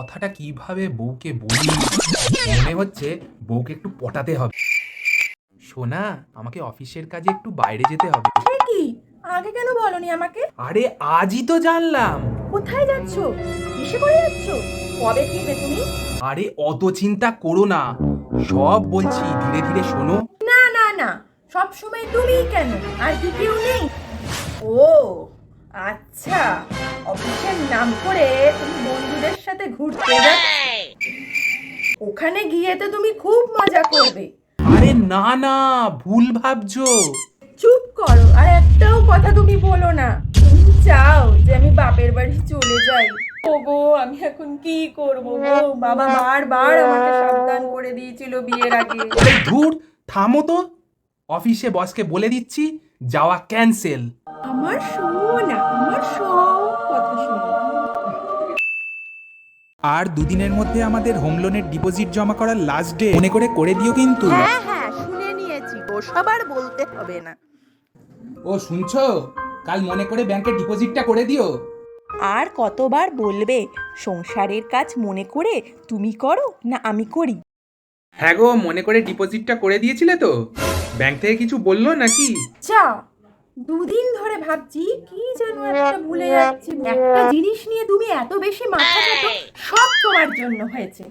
কথাটা কিভাবে বউকে বলি। মনে হচ্ছে বউকে একটু পটাতে হবে। সোনা, আমাকে অফিসের কাজে একটু বাইরে যেতে হবে। সে কি, আগে কেন বলনি আমাকে? আরে আজই তো জানলাম। কোথায় যাচ্ছ? কিসে করে যাচ্ছ? কবে ফিরবে তুমি? আরে অত চিন্তা করো না, সব বলছি, ধীরে ধীরে শোনো। না না না, সব সময় তুমিই কেন? আর কি কেউ নেই? ও আচ্ছা, অফিসের নাম করে তুমি বন্ধুদের সাথে ঘুরতে যাচ্ছ। ওখানে গিয়ে তো তুমি খুব মজা করবে। আরে না না, ভুল ভাবছো। চুপ করো, আর একটাও কথা তুমি বলো না। তুমি চাও যে আমি বাপের বাড়ি চলে যাই? ওগো, আমি এখন কি করব গো? বাবা বারবার আমাকে সাবধান করে দিয়েছিল বিয়ের আগে। আরে ধুর, থামো তো। অফিসে বসকে বলে দিচ্ছি যাওয়া ক্যান্সেল। আমার সোনা, আমার সব কথা শোনো। আর দুদিনের মধ্যে আমাদের হোম লোনের ডিপোজিট জমা করার লাস্ট ডে, মনে করে দিও কিন্তু। হ্যাঁ হ্যাঁ, শুনে নিয়েছি, ওসব আর বলতে হবে না। ও শুনছো, কাল মনে করে ব্যাংকে ডিপোজিটটা করে দিও। আর কতবার বলবে সংসারের কাজ মনে করে তুমি করো না আমি করি? হ্যাঁ গো, মনে করে ডিপোজিটটা করে দিয়েছিলে তো? ব্যাংক থেকে কিছু বললো নাকি? যা, দুদিন ধরে ভাবছি কি যেন একটা ভুলে যাচ্ছি। একটা জিনিস নিয়ে তুমি এত বেশি মাথা ঘাটো, সব তোমার জন্য হয়েছে।